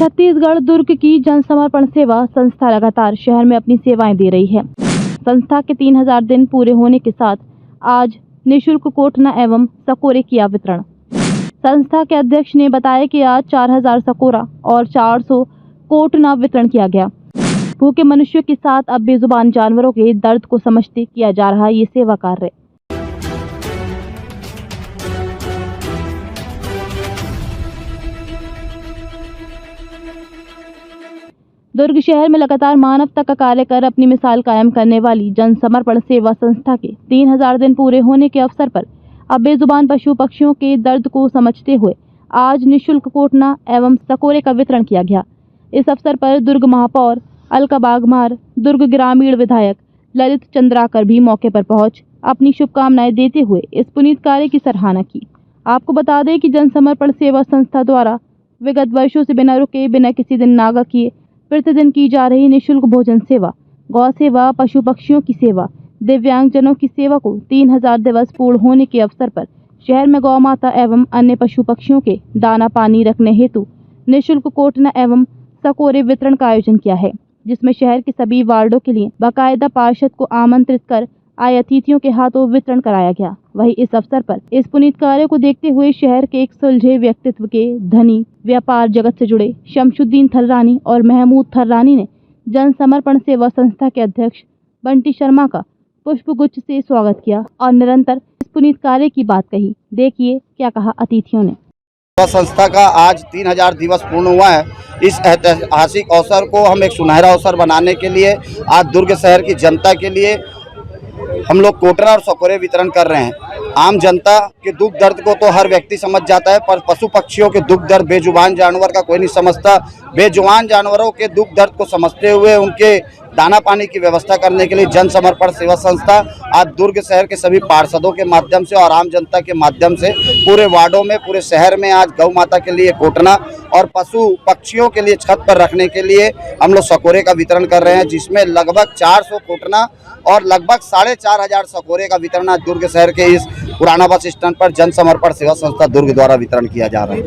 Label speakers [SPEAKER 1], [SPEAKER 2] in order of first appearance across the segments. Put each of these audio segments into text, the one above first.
[SPEAKER 1] छत्तीसगढ़ दुर्ग की जन समर्पण सेवा संस्था लगातार शहर में अपनी सेवाएं दे रही है। संस्था के 3000 दिन पूरे होने के साथ आज निःशुल्क कोटना एवं सकोरे किया वितरण। संस्था के अध्यक्ष ने बताया कि आज 4000 सकोरा और 400 कोटना वितरण किया गया। भूखे मनुष्यों के साथ अब बेजुबान जानवरों के दर्द को समझते किया जा रहा ये सेवा कार्य। दुर्ग शहर में लगातार मानवता का कार्य कर अपनी मिसाल कायम करने वाली जन समर्पण सेवा संस्था के 3000 दिन पूरे होने के अवसर पर अब बेजुबान पशु पक्षियों के दर्द को समझते हुए आज निःशुल्क कोटना एवं सकोरे का वितरण किया गया। इस अवसर पर दुर्ग महापौर अलका बागमार, दुर्ग ग्रामीण विधायक ललित चंद्राकर भी मौके पर पहुंच अपनी शुभकामनाएं देते हुए इस पुनीत कार्य की सराहना की। आपको बता दें कि जन समर्पण सेवा संस्था द्वारा विगत वर्षों से बिना रुके बिना किसी दिन नागा किए प्रतिदिन की जा रही निःशुल्क भोजन सेवा, गौ सेवा, पशु पक्षियों की सेवा, दिव्यांगजनों की सेवा को 3000 दिवस पूर्ण होने के अवसर पर शहर में गौ माता एवं अन्य पशु पक्षियों के दाना पानी रखने हेतु निःशुल्क कोटना एवं सकोरे वितरण का आयोजन किया है, जिसमें शहर के सभी वार्डों के लिए बाकायदा पार्षद को आमंत्रित कर आए अतिथियों के हाथों वितरण कराया गया। वहीं इस अवसर पर इस पुनीत कार्य को देखते हुए शहर के एक सुलझे व्यक्तित्व के धनी व्यापार जगत से जुड़े शमशुद्दीन थर्रानी और महमूद थर्रानी ने जन समर्पण सेवा संस्था के अध्यक्ष बंटी शर्मा का पुष्पगुच्छ से स्वागत किया और निरंतर इस पुनीत कार्य की बात कही। देखिए क्या कहा अतिथियों ने।
[SPEAKER 2] संस्था का आज 3000 दिवस पूर्ण हुआ है। इस ऐतिहासिक अवसर को हम एक सुनहरा अवसर बनाने के लिए आज दुर्ग शहर की जनता के लिए हम लोग कोटना और सकोरे वितरण कर रहे हैं। आम जनता के दुख दर्द को तो हर व्यक्ति समझ जाता है, पर पशु पक्षियों के दुख दर्द बेजुबान जानवर का कोई नहीं समझता। बेजुबान जानवरों के दुख दर्द को समझते हुए उनके दाना पानी की व्यवस्था करने के लिए जन समर्पण सेवा संस्था आज दुर्ग शहर के सभी पार्षदों के माध्यम से और आम जनता के माध्यम से पूरे वार्डों में, पूरे शहर में आज गौ माता के लिए कोटना और पशु पक्षियों के लिए छत पर रखने के लिए हम लोग सकोरे का वितरण कर रहे हैं, जिसमें लगभग 400 कोटना और लगभग 4500 सकोरे का वितरण आज दुर्ग शहर के इस पुराना बस स्टैंड पर जन समर्पण सेवा संस्था दुर्ग द्वारा वितरण किया जा रहा है।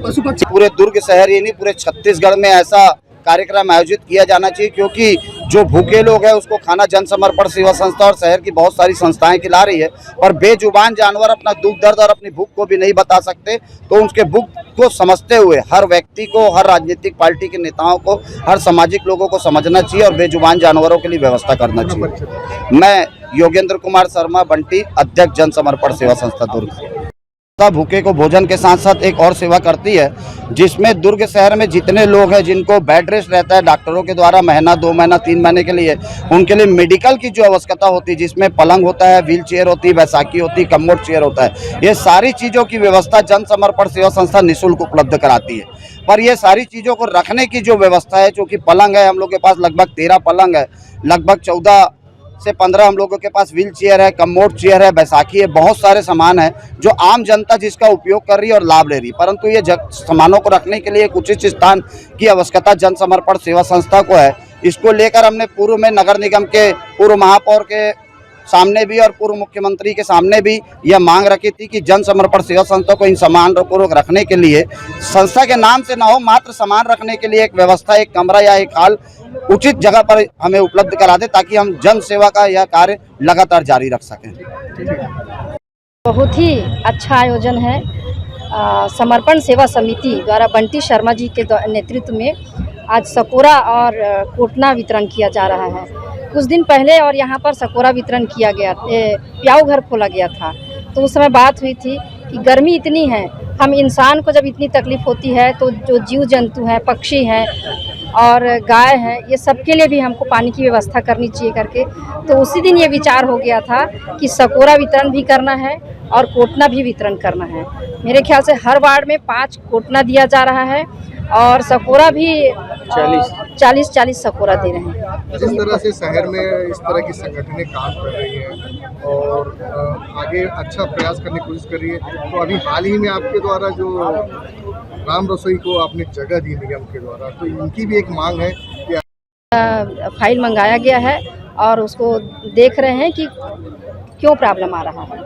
[SPEAKER 2] पूरे दुर्ग शहर ही नहीं, पूरे छत्तीसगढ़ में ऐसा कार्यक्रम आयोजित किया जाना चाहिए, क्योंकि जो भूखे लोग हैं उसको खाना जन समर्पण सेवा संस्था और शहर की बहुत सारी संस्थाएं खिला रही है, पर बेजुबान जानवर अपना दुख दर्द और अपनी भूख को भी नहीं बता सकते। तो उनके भूख को समझते हुए हर व्यक्ति को, हर राजनीतिक पार्टी के नेताओं को, हर सामाजिक लोगों को समझना चाहिए और बेजुबान जानवरों के लिए व्यवस्था करना चाहिए। मैं योगेंद्र कुमार शर्मा, बंटी, अध्यक्ष जन समर्पण सेवा संस्था दुर्ग। भूखे को भोजन के साथ साथ एक और सेवा करती है, जिसमें दुर्ग शहर में जितने लोग हैं जिनको बेड रेस्ट रहता है डॉक्टरों के द्वारा महीना, 2 महीना, 3 महीने के लिए, उनके लिए मेडिकल की जो आवश्यकता होती है, जिसमें पलंग होता है, व्हील चेयर होती है, बैसाखी होती है, कम्बोर्ड चेयर होता है, ये सारी चीज़ों की व्यवस्था जन समर्पण सेवा संस्था निःशुल्क उपलब्ध कराती है। पर ये सारी चीज़ों को रखने की जो व्यवस्था है, जो कि पलंग है, हम लोग के पास लगभग 13 पलंग है, लगभग 14 से 15 हम लोगों के पास व्हील चेयर है, कम्बोर्ड चेयर है, बैसाखी है, बहुत सारे सामान है जो आम जनता जिसका उपयोग कर रही है और लाभ ले रही है। परंतु ये सामानों को रखने के लिए एक उचित स्थान की आवश्यकता जन समर्पण सेवा संस्था को है। इसको लेकर हमने पूर्व में नगर निगम के पूर्व महापौर के सामने भी और पूर्व मुख्यमंत्री के सामने भी यह मांग रखी थी कि जन समर्पण सेवा संस्था को इन सामान को रखने के लिए संस्था के नाम से ना हो, मात्र सामान रखने के लिए एक व्यवस्था, एक कमरा या एक हाल उचित जगह पर हमें उपलब्ध करा दे, ताकि हम जन सेवा का यह कार्य लगातार जारी रख सकें।
[SPEAKER 3] बहुत ही अच्छा आयोजन है। समर्पण सेवा समिति द्वारा बंटी शर्मा जी के नेतृत्व में आज सकोरा और कोटना वितरण किया जा रहा है। कुछ दिन पहले और यहाँ पर सकोरा वितरण किया गया, प्याऊ घर खोला गया था, तो उस समय बात हुई थी कि गर्मी इतनी है, हम इंसान को जब इतनी तकलीफ़ होती है तो जो जीव जंतु हैं, पक्षी हैं और गाय है, ये सब के लिए भी हमको पानी की व्यवस्था करनी चाहिए करके, तो उसी दिन ये विचार हो गया था कि सकोरा वितरण भी करना है और कोटना भी वितरण करना है। मेरे ख्याल से हर वार्ड में 5 कोटना दिया जा रहा है और सकोरा भी 40 सकोरा दे रहे हैं।
[SPEAKER 4] जिस तरह से शहर में इस तरह की संगठनें काम कर रही हैं और आगे अच्छा प्रयास करने की कोशिश कर रही है, तो अभी हाल ही में आपके द्वारा जो राम रसोई को आपने जगह दी निगम के द्वारा, तो इनकी भी एक मांग है कि
[SPEAKER 3] फाइल मंगाया गया है और उसको देख रहे हैं कि क्यों प्रॉब्लम आ रहा है?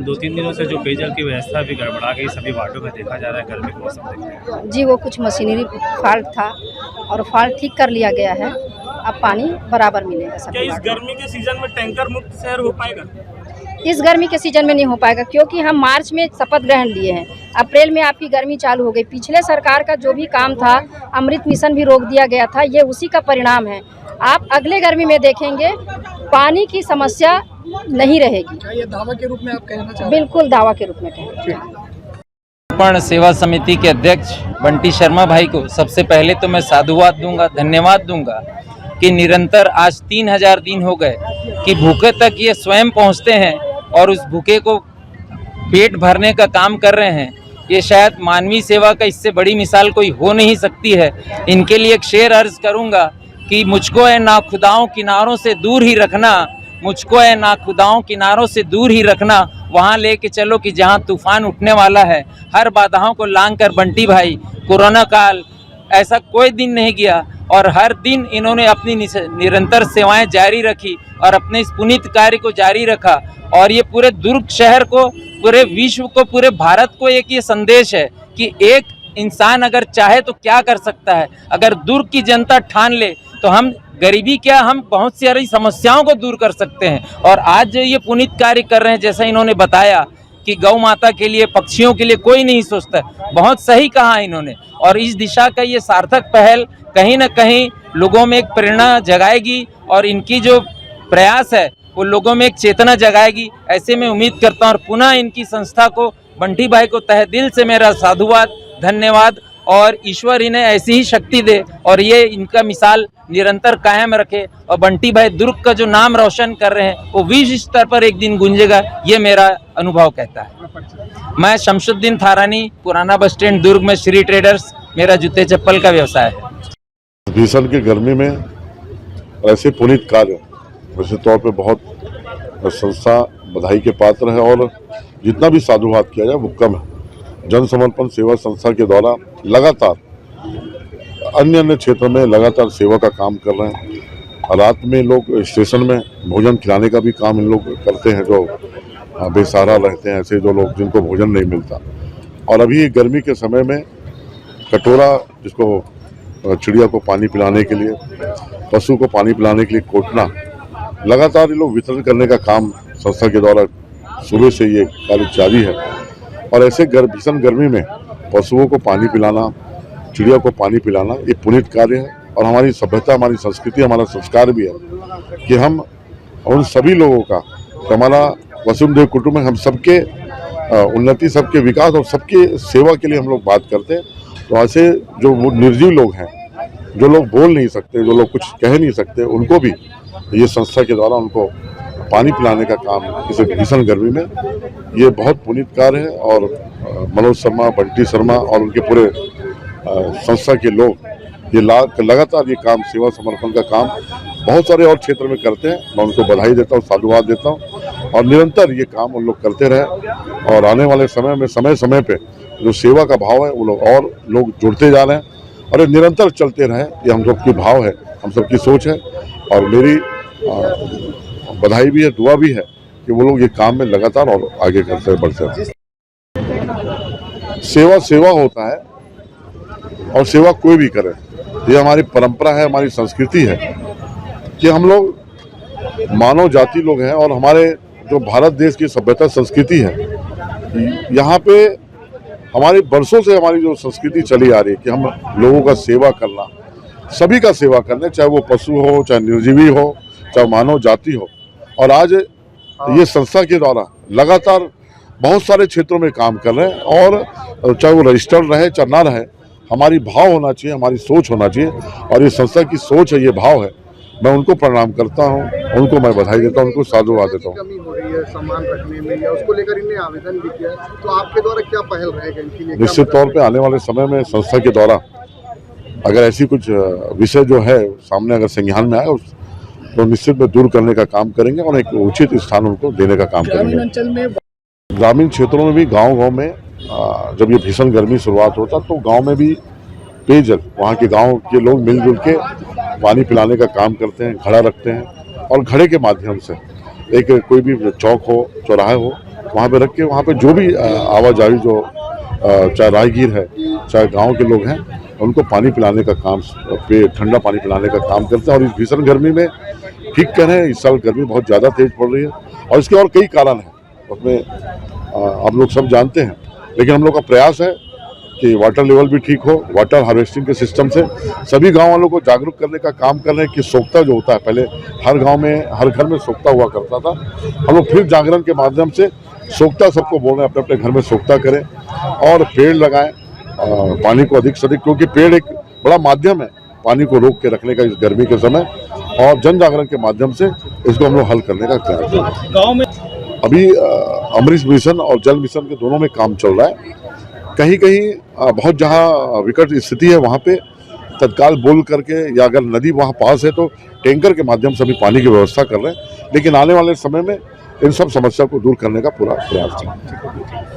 [SPEAKER 5] 2-3 दिनों से जो पेयजल की व्यवस्था भी गड़बड़ा गई सभी वार्डों में देखा जा रहा है, गर्मी के मौसम देखते हैं।
[SPEAKER 3] जी, वो कुछ मशीनरी फॉल्ट था और फॉल्ट ठीक कर लिया गया है, अब पानी बराबर मिलेगा
[SPEAKER 6] क्या
[SPEAKER 3] सभी
[SPEAKER 6] इस
[SPEAKER 3] वार्डों में।
[SPEAKER 6] गर्मी के सीजन में टैंकर मुक्त शहर हो पाएगा?
[SPEAKER 3] इस गर्मी के सीजन में नहीं हो पाएगा, क्योंकि हम मार्च में शपथ ग्रहण लिए हैं, अप्रैल में आपकी गर्मी चालू हो गई। पिछले सरकार का जो भी काम था, अमृत मिशन भी रोक दिया गया था, ये उसी का परिणाम है। आप अगले गर्मी में देखेंगे पानी की समस्या नहीं रहेगी।
[SPEAKER 6] क्या ये दावा के रूप में आप कहना चाहते हैं?
[SPEAKER 3] बिल्कुल दावा के रूप में कहेंगे।
[SPEAKER 7] समर्पण सेवा समिति के अध्यक्ष बंटी शर्मा भाई को सबसे पहले तो मैं साधुवाद दूंगा, धन्यवाद दूंगा कि निरंतर आज 3000 दिन हो गए कि भूखे तक ये स्वयं पहुंचते हैं और उस भूखे को पेट भरने का काम कर रहे हैं। ये शायद मानवीय सेवा का इससे बड़ी मिसाल कोई हो नहीं सकती है। इनके लिए एक शेर अर्ज करूंगा कि मुझको है नाखुदाओं किनारों से दूर ही रखना, मुझको है नाखुदाओं किनारों से दूर ही रखना, वहाँ लेके चलो कि जहाँ तूफान उठने वाला है। हर बाधाओं को लांग कर बंटी भाई कोरोना काल ऐसा कोई दिन नहीं गया और हर दिन इन्होंने अपनी निरंतर सेवाएं जारी रखी और अपने इस पुनीत कार्य को जारी रखा। और ये पूरे दुर्ग शहर को, पूरे विश्व को, पूरे भारत को एक ये संदेश है कि एक इंसान अगर चाहे तो क्या कर सकता है। अगर दुर्ग की जनता ठान ले तो हम गरीबी क्या, हम बहुत सारी समस्याओं को दूर कर सकते हैं। और आज जो ये पुनीत कार्य कर रहे हैं, जैसा इन्होंने बताया कि गौ माता के लिए, पक्षियों के लिए कोई नहीं सोचता, बहुत सही कहा इन्होंने। और इस दिशा का ये सार्थक पहल कहीं ना कहीं लोगों में एक प्रेरणा जगाएगी और इनकी जो प्रयास है वो लोगों में एक चेतना जगाएगी, ऐसे में उम्मीद करता हूँ। और पुनः इनकी संस्था को, बंटी भाई को तहे दिल से मेरा साधुवाद, धन्यवाद और ईश्वर इन्हें ऐसी ही शक्ति दे और ये इनका मिसाल निरंतर कायम रखे। और बंटी भाई दुर्ग का जो नाम रोशन कर रहे हैं वो विश्व स्तर पर एक दिन गूंजेगा, ये मेरा अनुभव कहता है। मैं शमशुद्दीन थारानी, पुराना बस स्टैंड दुर्ग में श्री ट्रेडर्स, मेरा जूते चप्पल का व्यवसाय है।
[SPEAKER 8] भीषण की गर्मी में ऐसे पुनीत कार्य वैसे तौर पे बहुत संस्था बधाई के पात्र है और जितना भी साधुवाद किया जाए वो कम है। जन समर्पण सेवा संस्था के द्वारा लगातार अन्य क्षेत्रों में लगातार सेवा का काम कर रहे हैं। रात में लोग स्टेशन में भोजन खिलाने का भी काम इन लोग करते हैं, जो बेसहारा रहते हैं, ऐसे जो लोग जिनको भोजन नहीं मिलता। और अभी गर्मी के समय में कटोरा, जिसको चिड़िया को पानी पिलाने के लिए, पशु को पानी पिलाने के लिए कोटना, लगातार ये लोग वितरण करने का काम संस्था के द्वारा सुबह से ये कार्य जारी है। और ऐसे भीषण गर्मी में पशुओं को पानी पिलाना, चिड़िया को पानी पिलाना, ये पुनीत कार्य है। और हमारी सभ्यता, हमारी संस्कृति, हमारा संस्कार भी है कि हम उन सभी लोगों का, हमारा वसुधैव कुटुंबकम, हम सबके उन्नति, सबके विकास और सबके सेवा के लिए हम लोग बात करते हैं। तो ऐसे जो निर्जीव लोग हैं, जो लोग बोल नहीं सकते, जो लोग कुछ कह नहीं सकते, उनको भी ये संस्था के द्वारा उनको पानी पिलाने का काम इस भीषण गर्मी में, ये बहुत पुनीत कार्य है। और मनोज शर्मा, बंटी शर्मा और उनके पूरे संस्था के लोग ये लगातार ये काम, सेवा समर्पण का काम बहुत सारे और क्षेत्र में करते हैं। मैं उनको बधाई देता हूँ, साधुवाद देता हूँ और निरंतर ये काम उन लोग करते रहे। और आने वाले समय में समय समय पे जो सेवा का भाव है वो लोग जुड़ते जा रहे हैं और ये निरंतर चलते रहे, ये हम सबकी भाव है, हम सबकी सोच है। और मेरी बधाई भी है, दुआ भी है कि वो लोग ये काम में लगातार और आगे करते बढ़ते हैं। सेवा होता है और सेवा कोई भी करे, ये हमारी परंपरा है, हमारी संस्कृति है कि हम लोग मानव जाति लोग हैं। और हमारे जो भारत देश की सभ्यता संस्कृति है, यहाँ पे हमारी बरसों से हमारी जो संस्कृति चली आ रही है कि हम लोगों का सेवा करना, सभी का सेवा करना, चाहे वो पशु हो, चाहे निर्जीवी हो, चाहे मानव जाति हो। और आज ये संस्था के द्वारा लगातार बहुत सारे क्षेत्रों में काम कर रहे हैं और चाहे वो रजिस्टर्ड रहे चाहे ना रहे, हमारी भाव होना चाहिए, हमारी सोच होना चाहिए। और ये संस्था की सोच है, ये भाव है। मैं उनको प्रणाम करता हूँ, उनको मैं बधाई देता हूँ, उनको साधुवाद देता हूँ।
[SPEAKER 4] कमी हो रही है सामान रखने में या उसको लेकर इन्हें आवेदन भी किया, तो आपके द्वारा क्या पहल रहेगा इनके लिए?
[SPEAKER 8] निश्चित तौर पे आने वाले समय में संस्था के द्वारा अगर ऐसी कुछ विषय जो है सामने अगर संज्ञान में आए तो निश्चित में दूर करने का काम करेंगे और एक उचित स्थान उनको देने का काम करेंगे। ग्रामीण क्षेत्रों में भी, गाँव में जब ये भीषण गर्मी शुरुआत होता तो गाँव में भी पेयजल, वहाँ के गाँव के लोग मिलजुल के पानी पिलाने का काम करते हैं, घड़ा रखते हैं और घड़े के माध्यम से एक कोई भी चौक हो, चौराहे हो, वहाँ पे रख के वहाँ पे जो भी आवाजाही जो चाहे राहगीर है, चाहे गांव के लोग हैं, उनको पानी पिलाने का काम, ठंडा पानी पिलाने का काम करते हैं। और इस भीषण गर्मी में ठीक कह रहे हैं, इस साल गर्मी बहुत ज़्यादा तेज पड़ रही है और इसके और कई कारण हैं, उसमें आप लोग सब जानते हैं। लेकिन हम लोग का प्रयास है कि वाटर लेवल भी ठीक हो, वाटर हार्वेस्टिंग के सिस्टम से सभी गांव वालों को जागरूक करने का काम कर रहे हैं कि सोख्ता जो होता है, पहले हर गांव में, हर घर में सोख्ता हुआ करता था, हम लोग फिर जागरण के माध्यम से सोख्ता सबको बोल रहे हैं अपने अपने घर में सोख्ता करें और पेड़ लगाएं, पानी को अधिक से अधिक, क्योंकि पेड़ एक बड़ा माध्यम है पानी को रोक के रखने का इस गर्मी के समय, और जन जागरण के माध्यम से इसको हम लोग हल करने का प्रयास कर रहे हैं।
[SPEAKER 6] गाँव में
[SPEAKER 8] अभी अमृत मिशन और जल मिशन के दोनों में काम चल रहा है। कहीं कहीं बहुत जहाँ विकट स्थिति है वहाँ पे तत्काल बोल करके, या अगर नदी वहाँ पास है तो टैंकर के माध्यम से अभी पानी की व्यवस्था कर रहे हैं, लेकिन आने वाले समय में इन सब समस्या को दूर करने का पूरा प्रयास है।